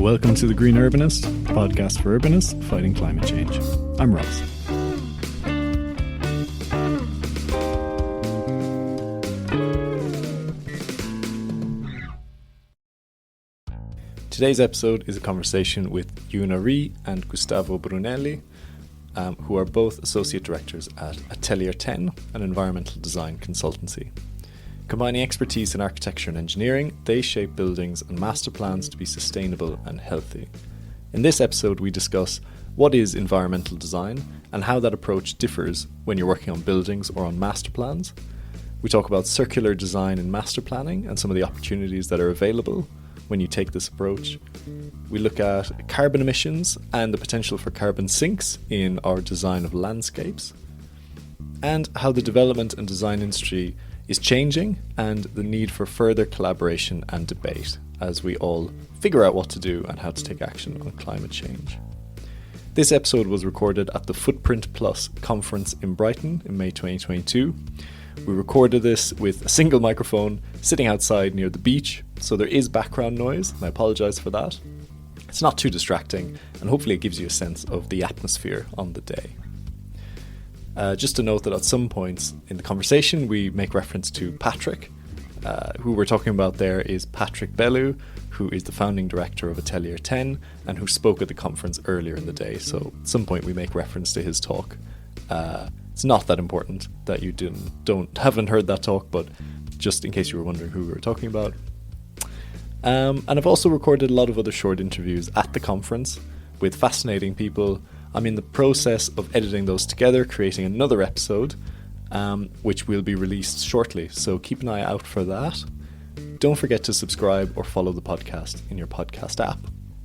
Welcome to The Green Urbanist, podcast for urbanists fighting climate change. I'm Ross. Today's episode is a conversation with Rhee and Gustavo Brunelli, who are both Associate Directors at Atelier Ten, an environmental design consultancy. Combining expertise in architecture and engineering, they shape buildings and master plans to be sustainable and healthy. In this episode, we discuss what is environmental design and how that approach differs when you're working on buildings or on master plans. We talk about circular design in master planning and some of the opportunities that are available when you take this approach. We look at carbon emissions and the potential for carbon sinks in our design of landscapes, and how the development and design industry is changing and the need for further collaboration and debate as we all figure out what to do and how to take action on climate change. This episode was recorded at the Footprint Plus conference in Brighton in May 2022. We recorded this with a single microphone sitting outside near the beach, so there is background noise, and I apologise for that. It's not too distracting, and hopefully it gives you a sense of the atmosphere on the day. Just to note that at some points in the conversation we make reference to Patrick. Who we're talking about there is Patrick Bellew, who is the founding director of Atelier Ten and who spoke at the conference earlier in the day. So at some point we make reference to his talk. It's not that important that you haven't heard that talk, but just in case you were wondering who we were talking about. And I've also recorded a lot of other short interviews at the conference with fascinating people. I'm in the process of editing those together, creating another episode, which will be released shortly. So keep an eye out for that. Don't forget to subscribe or follow the podcast in your podcast app.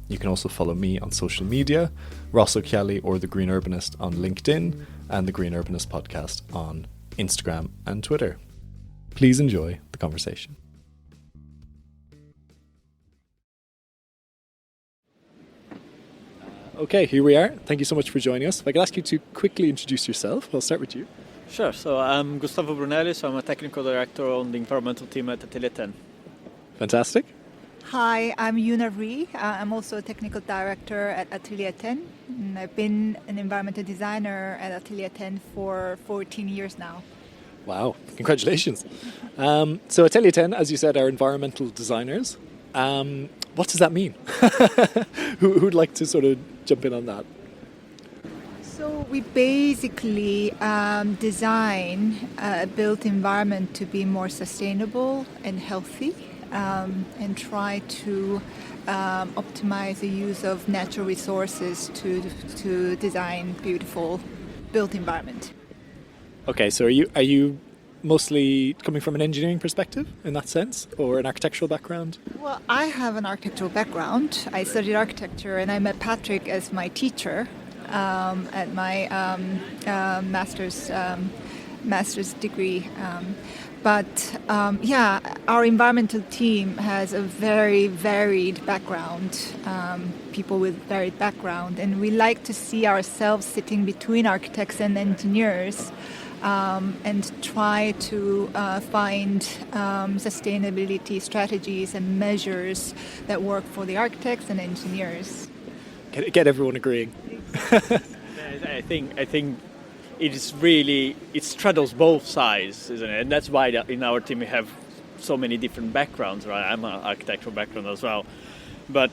You can also follow me on social media, Ross O'Kelly or The Green Urbanist on LinkedIn, and The Green Urbanist podcast on Instagram and Twitter. Please enjoy the conversation. Okay, here we are. Thank you so much for joining us. If I could ask you to quickly introduce yourself, I'll start with you. Sure. So I'm Gustavo Brunelli, so I'm a technical director on the environmental team at Atelier Ten. Fantastic. Hi, I'm Rhee. I'm also a technical director at Atelier Ten. And I've been an environmental designer at Atelier Ten for 14 years now. Wow, congratulations. So Atelier Ten, as you said, are environmental designers. What does that mean? Who'd like to sort of jump in on that? So we basically design a built environment to be more sustainable and healthy, and try to optimize the use of natural resources to design beautiful built environment. Okay, so are you mostly coming from an engineering perspective in that sense, or an architectural background? Well, I have an architectural background. I studied architecture and I met Patrick as my teacher at my master's degree. But our environmental team has a very varied background, people with varied background, and we like to see ourselves sitting between architects and engineers, and try to find sustainability strategies and measures that work for the architects and engineers. Get everyone agreeing. I think it straddles both sides, isn't it? And that's why in our team we have so many different backgrounds, right? I'm an architectural background as well, but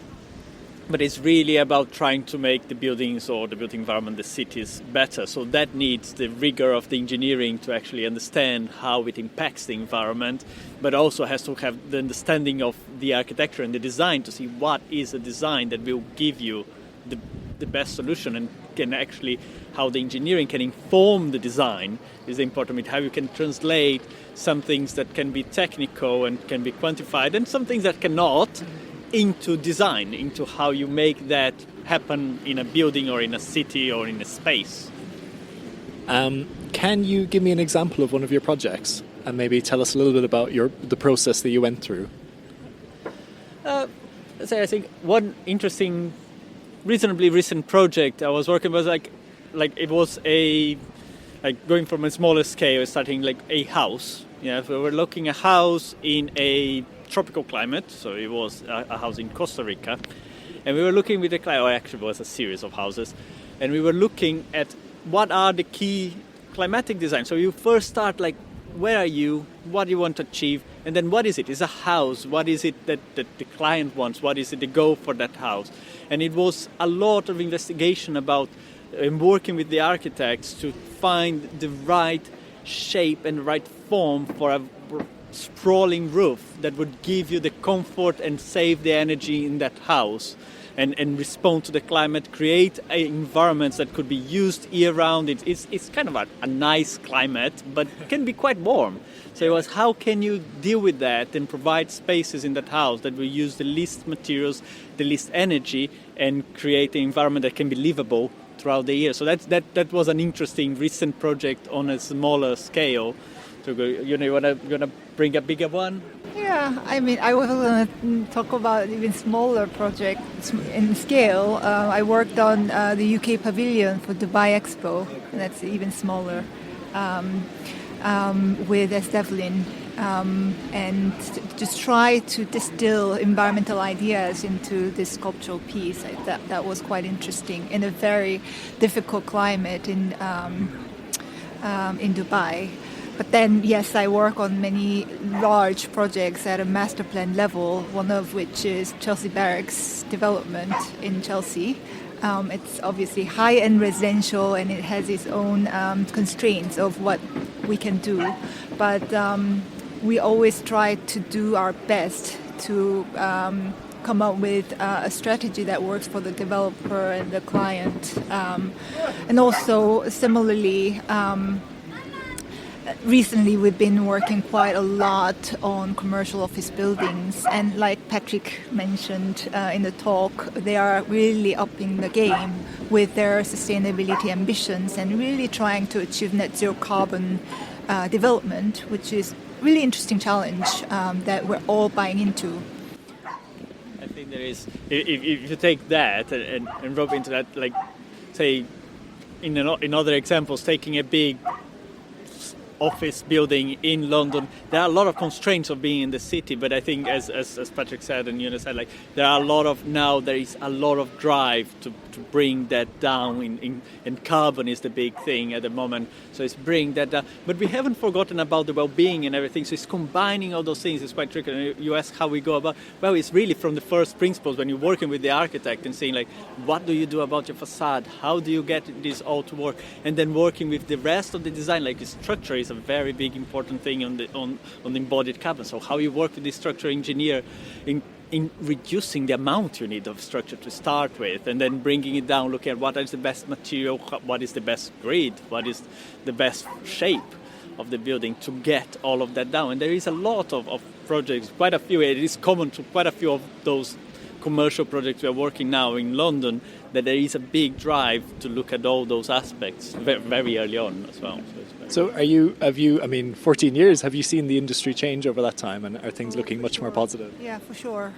it's really about trying to make the buildings or the built environment, the cities, better. So that needs the rigor of the engineering to actually understand how it impacts the environment, but also has to have the understanding of the architecture and the design to see what is a design that will give you the best solution, and can actually how the engineering can inform the design is important. How you can translate some things that can be technical and can be quantified, and some things that cannot, into design, into how you make that happen in a building or in a city or in a space. Can you give me an example of one of your projects and maybe tell us a little bit about the process that you went through? I think one interesting, reasonably recent project I was working with, like it was going from a smaller scale, starting like a house. Yeah, we were looking at a house in a tropical climate, so it was a house in Costa Rica, And we were looking with the client, or actually it was a series of houses, and we were looking at what are the key climatic design. So you first start like, where are you? What do you want to achieve? And then what is it? It's a house. What is it that the client wants? What is it the goal for that house? And it was a lot of investigation about working with the architects to find the right shape and right form for a sprawling roof that would give you the comfort and save the energy in that house. And respond to the climate, create environments that could be used year-round. It's kind of a nice climate, but can be quite warm. So it was, how can you deal with that and provide spaces in that house that will use the least materials, the least energy, and create an environment that can be livable throughout the year. So that was an interesting recent project on a smaller scale. So you wanna bring a bigger one? Yeah, I mean, I was going to talk about even smaller projects in scale. I worked on the UK pavilion for Dubai Expo, and that's even smaller, with Devlin, and just try to distill environmental ideas into this sculptural piece. That was quite interesting in a very difficult climate in Dubai. But then, yes, I work on many large projects at a master plan level, one of which is Chelsea Barracks development in Chelsea. It's obviously high-end residential, and it has its own constraints of what we can do. But we always try to do our best to come up with a strategy that works for the developer and the client. And also, similarly, recently, we've been working quite a lot on commercial office buildings, and like Patrick mentioned in the talk, they are really upping the game with their sustainability ambitions and really trying to achieve net zero carbon development, which is really interesting challenge that we're all buying into. I think there is, if you take that and rope into that, like say in other examples, taking a big office building in London, there are a lot of constraints of being in the city, but I think as Patrick said and Younha said, like there is a lot of drive to bring that down and carbon is the big thing at the moment, so it's bring that down, but we haven't forgotten about the well-being and everything, so it's combining all those things. It's quite tricky. And you ask how we go about, well, it's really from the first principles when you're working with the architect and saying like, what do you do about your facade, how do you get this all to work, and then working with the rest of the design, like the structure is a very big important thing on the embodied carbon. So how you work with the structural engineer in reducing the amount you need of structure to start with, and then bringing it down, looking at what is the best material, what is the best grid, what is the best shape of the building to get all of that down. And there is a lot of projects, quite a few, it is common to quite a few of those commercial projects we are working now in London, that there is a big drive to look at all those aspects very early on as well. So 14 years, have you seen the industry change over that time, and are things looking much more positive? Yeah, for sure.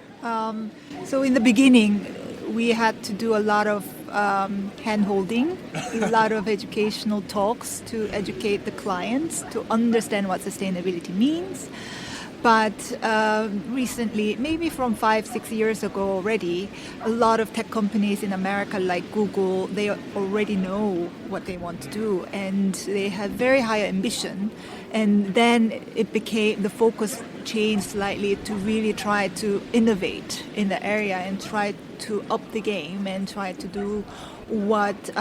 So in the beginning, we had to do a lot of hand-holding, a lot of educational talks to educate the clients to understand what sustainability means. But recently, maybe from 5-6 years ago already, a lot of tech companies in America like Google, they already know what they want to do, and they have very high ambition. And then the focus changed slightly to really try to innovate in the area and try to up the game and try to do what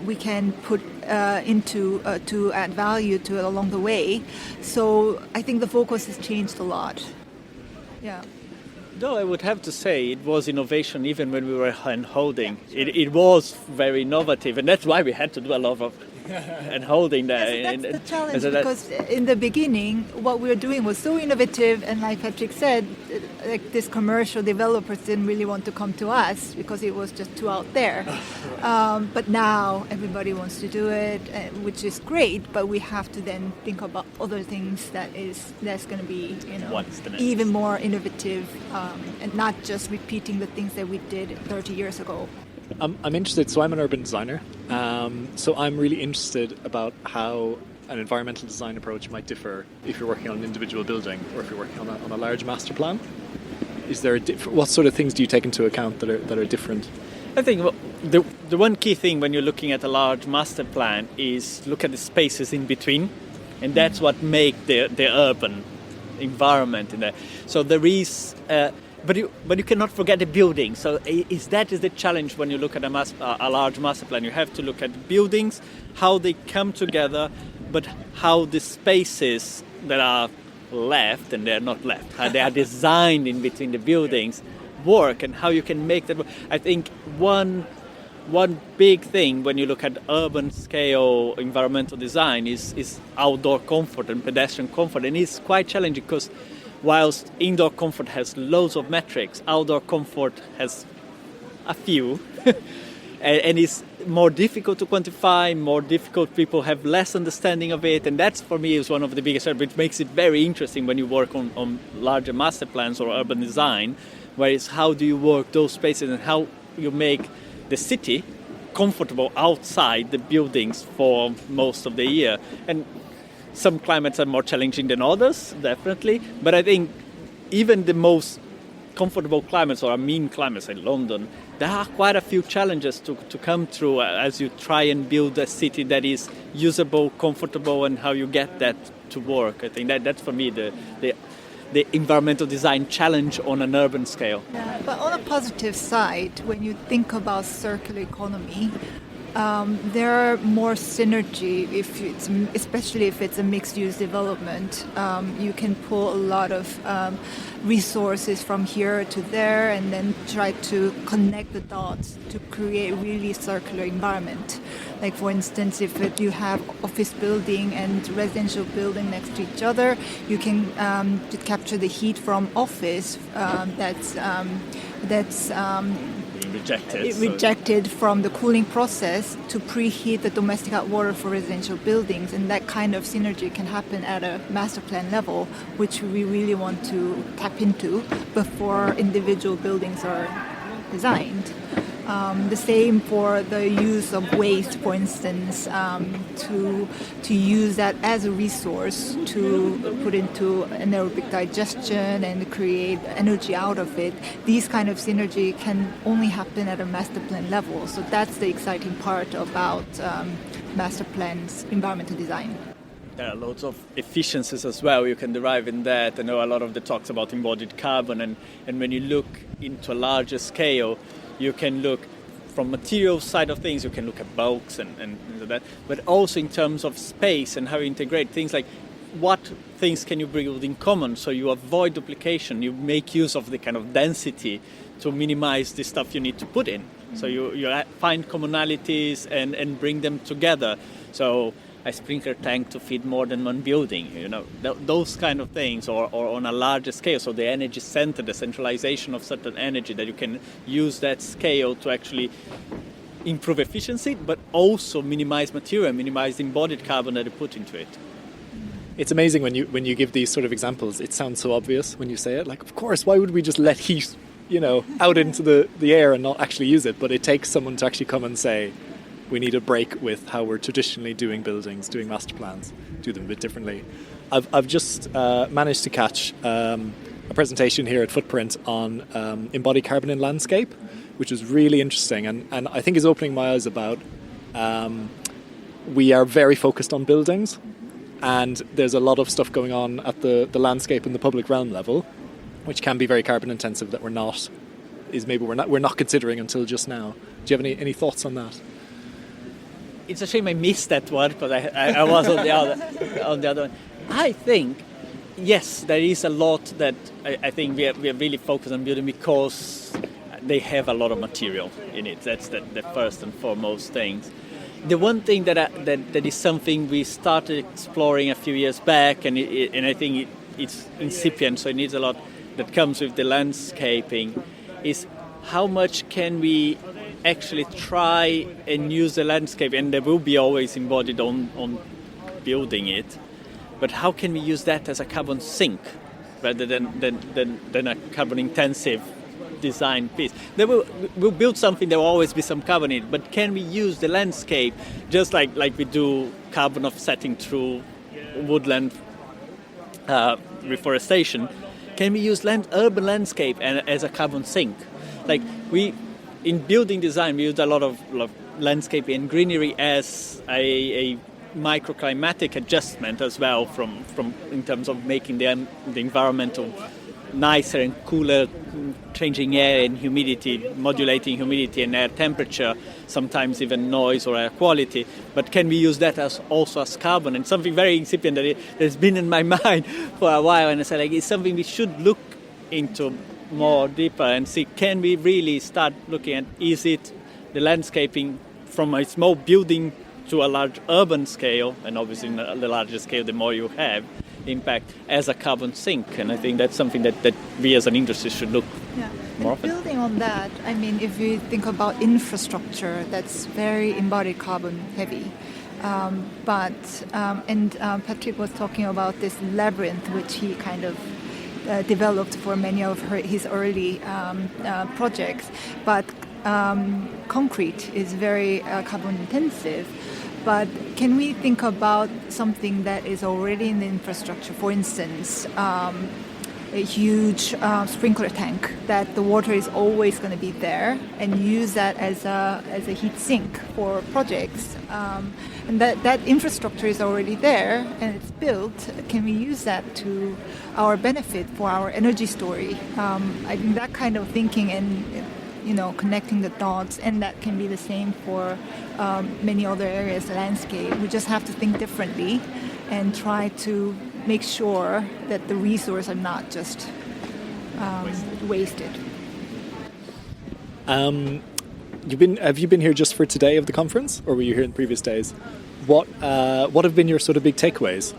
we can put into to add value to it along the way. So I think the focus has changed a lot. Yeah. Though I would have to say it was innovation even when we were hand-holding. It was very innovative, and that's why we had to do a lot of hand-holding there. That's the challenge, because in the beginning, what we were doing was so innovative, and like Patrick said, like these commercial developers didn't really want to come to us because it was just too out there. But now everybody wants to do it, which is great, but we have to then think about other things that's going to be even more innovative, and not just repeating the things that we did 30 years ago. I'm interested, so I'm an urban designer, so I'm really interested about how an environmental design approach might differ if you're working on an individual building or if you're working on a large master plan. is there what sort of things do you take into account that are different? I think the one key thing when you're looking at a large master plan is look at the spaces in between, and that's what make the urban environment in there. So there is, but you cannot forget the building. So that is the challenge when you look at a large master plan. You have to look at the buildings, how they come together, but how the spaces that are left and they're not left, how they are designed in between the buildings work, and how you can make that work. I think one big thing when you look at urban scale environmental design is outdoor comfort and pedestrian comfort, and it's quite challenging because whilst indoor comfort has loads of metrics, outdoor comfort has a few and it's more difficult to quantify, more difficult, people have less understanding of it, and that's for me is one of the biggest, which makes it very interesting when you work on larger master plans or urban design, where it's how do you work those spaces and how you make the city comfortable outside the buildings for most of the year. And some climates are more challenging than others, definitely, but I think even the most comfortable climates or mean climates like London, there are quite a few challenges to come through as you try and build a city that is usable, comfortable, and how you get that to work. I think that's for me the environmental design challenge on an urban scale. Yeah, but on a positive side, when you think about circular economy, there are more synergy especially if it's a mixed-use development. You can pull a lot of resources from here to there and then try to connect the dots to create really circular environment. Like for instance, if you have office building and residential building next to each other, you can to capture the heat from office that's rejected from the cooling process to preheat the domestic hot water for residential buildings, and that kind of synergy can happen at a master plan level, which we really want to tap into before individual buildings are designed. The same for the use of waste, for instance, to use that as a resource to put into anaerobic digestion and create energy out of it. These kind of synergy can only happen at a master plan level. So that's the exciting part about master plans, environmental design. There are loads of efficiencies as well you can derive in that. I know a lot of the talks about embodied carbon, and when you look into a larger scale, you can look from material side of things, you can look at bulks and that, but also in terms of space and how you integrate things like what things can you build in common so you avoid duplication, you make use of the kind of density to minimize the stuff you need to put in. So you find commonalities and bring them together. So a sprinkler tank to feed more than one building, those kind of things, or on a larger scale. So the energy center, the centralization of certain energy, that you can use that scale to actually improve efficiency, but also minimize material, minimize the embodied carbon that you put into it. It's amazing when you give these sort of examples. It sounds so obvious when you say it. Like, of course, why would we just let heat, out into the air and not actually use it? But it takes someone to actually come and say, we need a break with how we're traditionally doing buildings, doing master plans, do them a bit differently. I've just managed to catch a presentation here at Footprint on embodied carbon in landscape, which is really interesting and I think is opening my eyes about we are very focused on buildings, and there's a lot of stuff going on at the landscape and the public realm level, which can be very carbon intensive that we're not considering until just now. Do you have any thoughts on that? It's a shame I missed that one because I was on the other one. I think, yes, there is a lot that I think we are really focused on building because they have a lot of material in it. That's the first and foremost thing. The one thing that is something we started exploring a few years back, and I think it's incipient, so it needs a lot that comes with the landscaping, is how much can we actually try and use the landscape, and there will be always embodied on building it, but how can we use that as a carbon sink rather than a carbon intensive design piece? We'll build something, there will always be some carbon in it, but can we use the landscape just like we do carbon offsetting through woodland reforestation? can we use urban landscape as a carbon sink? Like in building design, we use a lot of landscape and greenery as a microclimatic adjustment as well, from in terms of making the environmental nicer and cooler, changing air and humidity, modulating humidity and air temperature, sometimes even noise or air quality. But can we use that also as carbon? And something very incipient that's been in my mind for a while, and I said, like, it's something we should look into more deeper and see, can we really start looking at, is it the landscaping from a small building to a large urban scale, and obviously the larger scale the more you have impact, as a carbon sink. And I think that's something that we as an industry should look more often. Building on that, I mean, if you think about infrastructure, that's very embodied carbon heavy. Patrick was talking about this labyrinth, which he kind of developed for many of his early projects. But concrete is very carbon intensive. But can we think about something that is already in the infrastructure? For instance, a huge sprinkler tank that the water is always going to be there, and use that as a heat sink for projects. And that infrastructure is already there and it's built. Can we use that to our benefit for our energy story? I think that kind of thinking and connecting the dots, and that can be the same for many other areas, the landscape. We just have to think differently and try to make sure that the resources are not just wasted. Have you been here just for today of the conference, or were you here in previous days? What have been your sort of big takeaways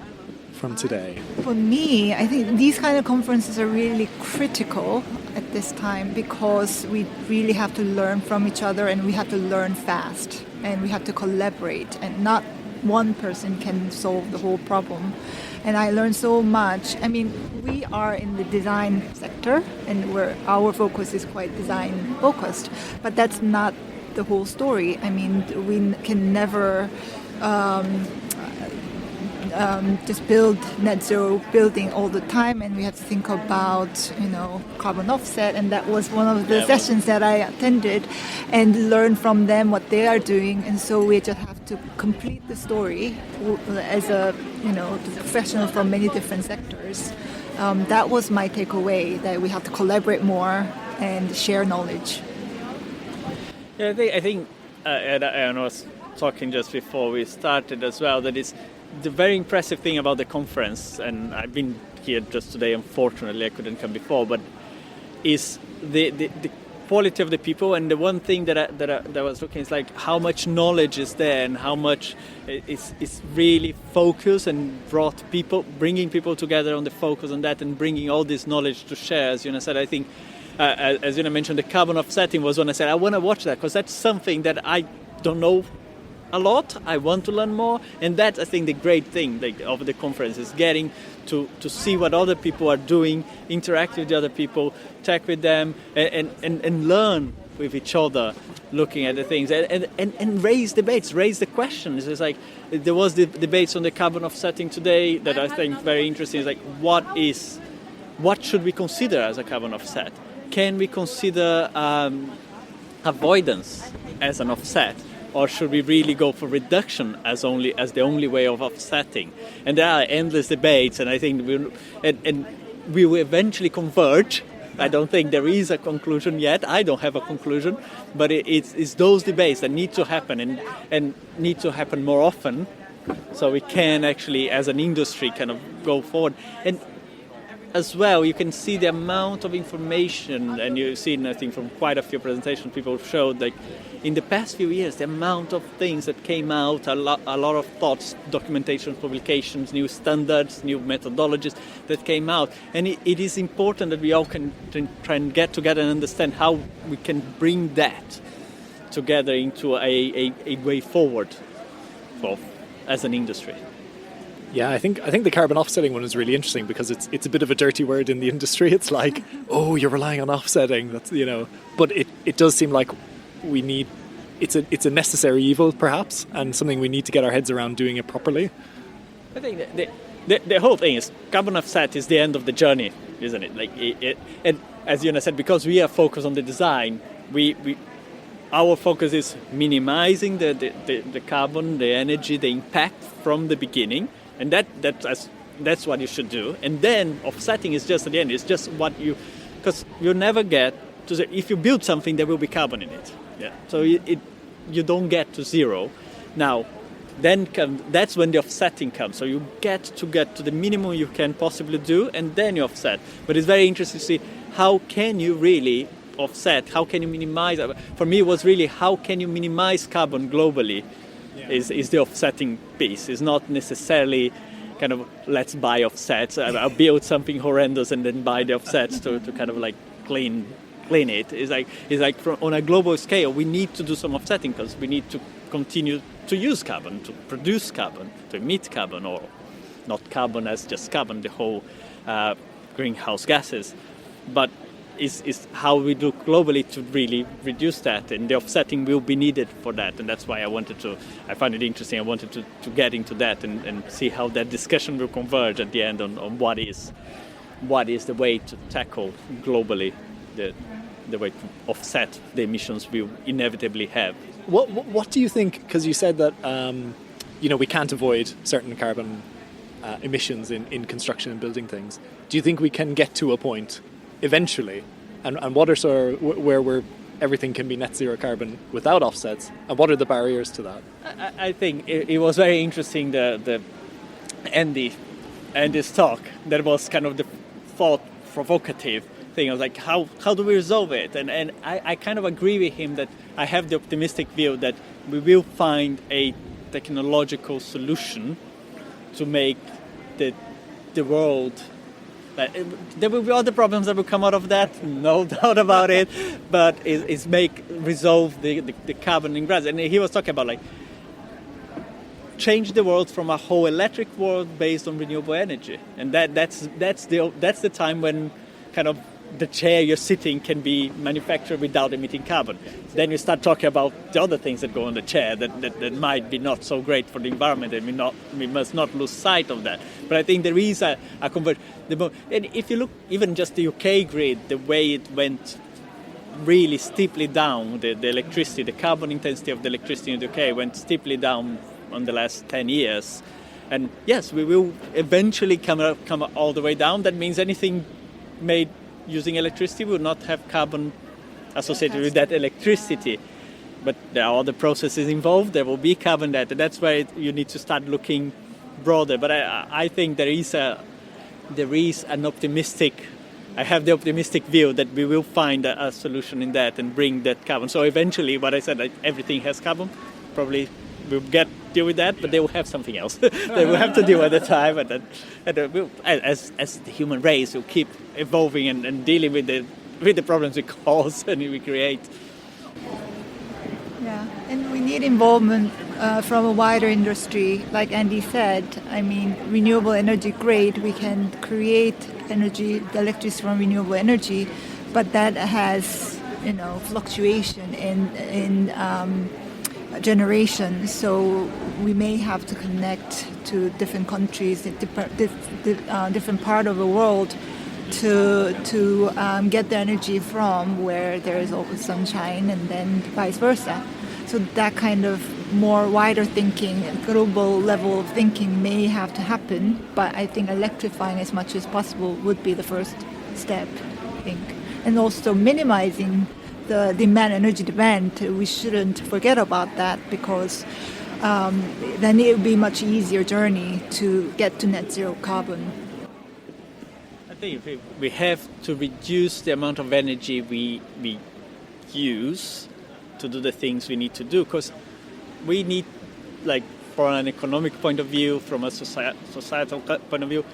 from today? For me, I think these kind of conferences are really critical at this time, because we really have to learn from each other, and we have to learn fast, and we have to collaborate, and not one person can solve the whole problem. And I learned so much. I mean, we are in the design sector, and our focus is quite design focused, but that's not the whole story. I mean, we can never just build net zero building all the time, and we have to think about carbon offset, and that was one of the sessions that I attended, and learn from them what they are doing. And so we just have to complete the story as a professional from many different sectors. That was my takeaway, that we have to collaborate more and share knowledge. Yeah, I think and I was talking just before we started as well, that is the very impressive thing about the conference, and I've been here just today, unfortunately I couldn't come before, but is the quality of the people. And the one thing that I was looking is like how much knowledge is there, and how much is really focused, and bringing people together on the focus on that, and bringing all this knowledge to share. As Younha said, I think as Younha mentioned, the carbon offsetting was when I said I want to watch that, because that's something that I don't know a lot. I want to learn more, and that's, I think, the great thing of the conference is getting to see what other people are doing, interact with the other people, talk with them, and learn with each other, looking at the things, and raise debates, raise the questions. It's like there was the debates on the carbon offsetting today that I think very interesting. It's like what should we consider as a carbon offset? Can we consider avoidance as an offset? Or should we really go for reduction as the only way of offsetting? And there are endless debates, and I think we will eventually converge. I don't think there is a conclusion yet. I don't have a conclusion, but it's those debates that need to happen and need to happen more often, so we can actually, as an industry, kind of go forward. And as well, you can see the amount of information, and you've seen, I think, from quite a few presentations, people showed, like, in the past few years, the amount of things that came out, a lot of thoughts, documentation, publications, new standards, new methodologies that came out. And it is important that we all can try and get together and understand how we can bring that together into a way forward as an industry. Yeah, I think the carbon offsetting one is really interesting, because it's a bit of a dirty word in the industry. It's like, oh, you're relying on offsetting. That's but it does seem like it's a necessary evil, perhaps, and something we need to get our heads around doing it properly. I think the whole thing is carbon offset is the end of the journey. isn't it? Like and as Younha said, because we are focused on the design, our focus is minimizing the carbon, the energy, the impact from the beginning, and that's what you should do. And then offsetting is just at the end. It's just because you never get to if you build something, there will be carbon in it. Yeah. So you don't get to zero. Now, then that's when the offsetting comes. So you get to the minimum you can possibly do, and then you offset. But it's very interesting to see how can you really offset, how can you minimize. For me, it was really how can you minimize carbon globally is the offsetting piece. It's not necessarily kind of let's buy offsets. I'll build something horrendous and then buy the offsets to kind of like clean it. It's like on a global scale, we need to do some offsetting because we need to continue to use carbon, to produce carbon, to emit carbon, or not carbon as just carbon, the whole greenhouse gases. But is how we do globally to really reduce that, and the offsetting will be needed for that. And that's why I find it interesting. I wanted to get into that and see how that discussion will converge at the end on what is the way to tackle globally the way to offset the emissions we inevitably have. What do you think? Because you said that we can't avoid certain carbon emissions in construction and building things. Do you think we can get to a point eventually, and what are sort of where everything can be net zero carbon without offsets, and what are the barriers to that? I think it was very interesting the Andy's talk. That was kind of the thought provocative thing. I was like, how do we resolve it? And I kind of agree with him that I have the optimistic view that we will find a technological solution to make the world. There will be other problems that will come out of that, no doubt about it. But it's resolve the carbon ingress. And he was talking about like change the world from a whole electric world based on renewable energy, and that's the time when kind of the chair you're sitting can be manufactured without emitting carbon. Then you start talking about the other things that go on the chair that might be not so great for the environment, and we must not lose sight of that. But I think there is a conversion. And if you look even just the UK grid, the way it went really steeply down, the electricity, the carbon intensity of the electricity in the UK went steeply down on the last 10 years. And yes, we will eventually come all the way down. That means anything made using electricity will not have carbon associated with that electricity. But there are other processes involved. There will be carbon there. And that's why you need to start looking broader. But I think there is an optimistic. I have the optimistic view that we will find a solution in that and bring that carbon. So eventually, what I said, like, everything has carbon. Probably we'll deal with that, but they will have something else. They will have to deal at the time, and as the human race, will keep evolving and dealing with the problems we cause and we create. Yeah, and we need involvement from a wider industry. Like Andy said, I mean, renewable energy, great. We can create energy, the electricity from renewable energy, but that has, fluctuation in generation. So we may have to connect to different countries, different part of the world, to get the energy from where there is always sunshine, and then vice versa. So that kind of more wider thinking, global level of thinking may have to happen, but I think electrifying as much as possible would be the first step, I think. And also minimizing the energy demand. We shouldn't forget about that, because then it will be a much easier journey to get to net zero carbon. I think we have to reduce the amount of energy we use to do the things we need to do, because we need, like, from an economic point of view, from a societal point of view,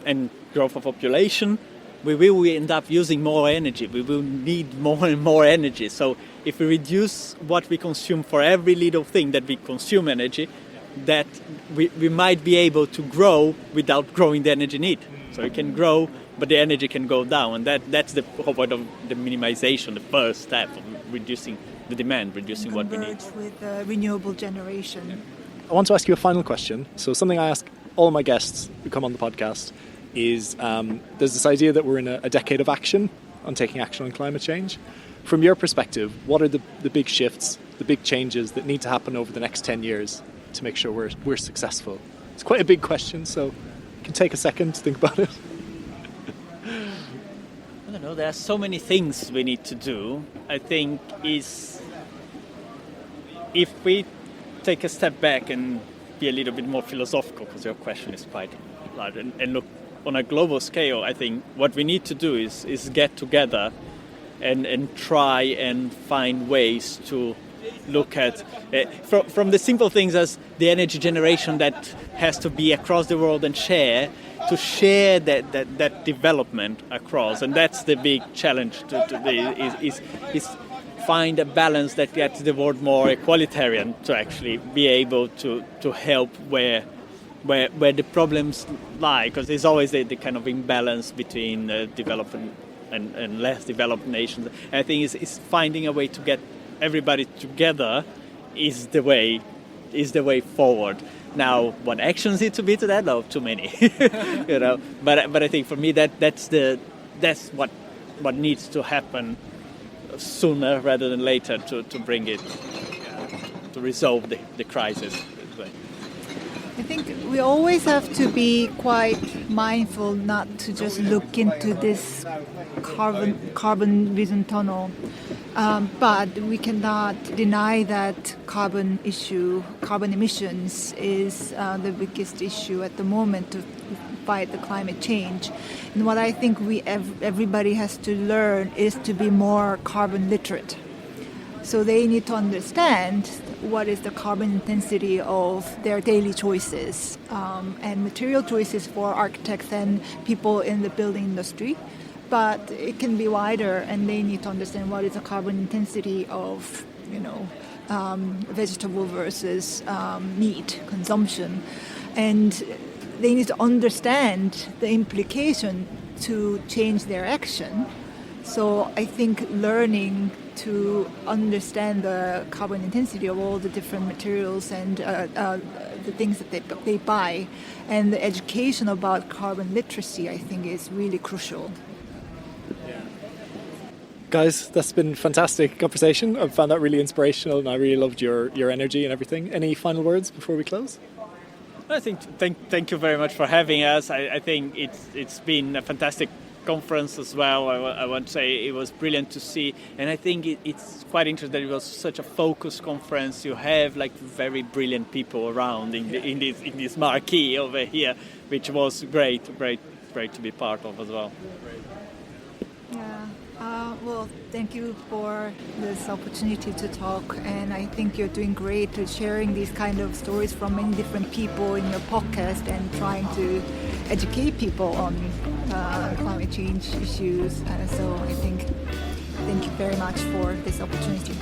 and growth of population, we will end up using more energy. We will need more and more energy. So if we reduce what we consume for every little thing that we consume energy, that we might be able to grow without growing the energy need. So it can grow, but the energy can go down. And that's the whole point of the minimization, the first step of reducing the demand, reducing what we need. With renewable generation. I want to ask you a final question. So something I ask all my guests who come on the podcast is there's this idea that we're in a decade of action, on taking action on climate change. From your perspective, what are the big shifts, the big changes that need to happen over the next 10 years to make sure we're successful? It's quite a big question, so you can take a second to think about it. I don't know, there are so many things we need to do. I think if we take a step back and be a little bit more philosophical, because your question is quite large, and look on a global scale, I think what we need to do is get together and try and find ways to look at from the simple things as the energy generation that has to be across the world and share that development across, and that's the big challenge is find a balance that gets the world more egalitarian, to actually be able to help where the problems lie, because there's always the kind of imbalance between developed and less developed nations. And I think is finding a way to get everybody together is the way forward. Now, what actions need to be to that? No, too many, you know. But I think for me that's what needs to happen sooner rather than later to bring it to resolve the crisis. I think we always have to be quite mindful not to just look into this carbon vision tunnel, but we cannot deny that carbon emissions is the biggest issue at the moment to fight the climate change. And what I think everybody has to learn is to be more carbon literate. So they need to understand what is the carbon intensity of their daily choices and material choices for architects and people in the building industry. But it can be wider, and they need to understand what is the carbon intensity of, vegetable versus meat consumption. And they need to understand the implication to change their action. So I think learning to understand the carbon intensity of all the different materials and the things that they buy, and the education about carbon literacy, I think, is really crucial. Guys, that's been a fantastic conversation. I found that really inspirational, and I really loved your energy and everything. Any final words before we close? I think thank you very much for having us. I think it's been a fantastic conference as well. I want to say it was brilliant to see, and I think it's quite interesting that it was such a focused conference. You have like very brilliant people around in this marquee over here, which was great to be part of as well. Yeah. Well, thank you for this opportunity to talk, and I think you're doing great with sharing these kind of stories from many different people in your podcast and trying to educate people on climate change issues. So I think thank you very much for this opportunity.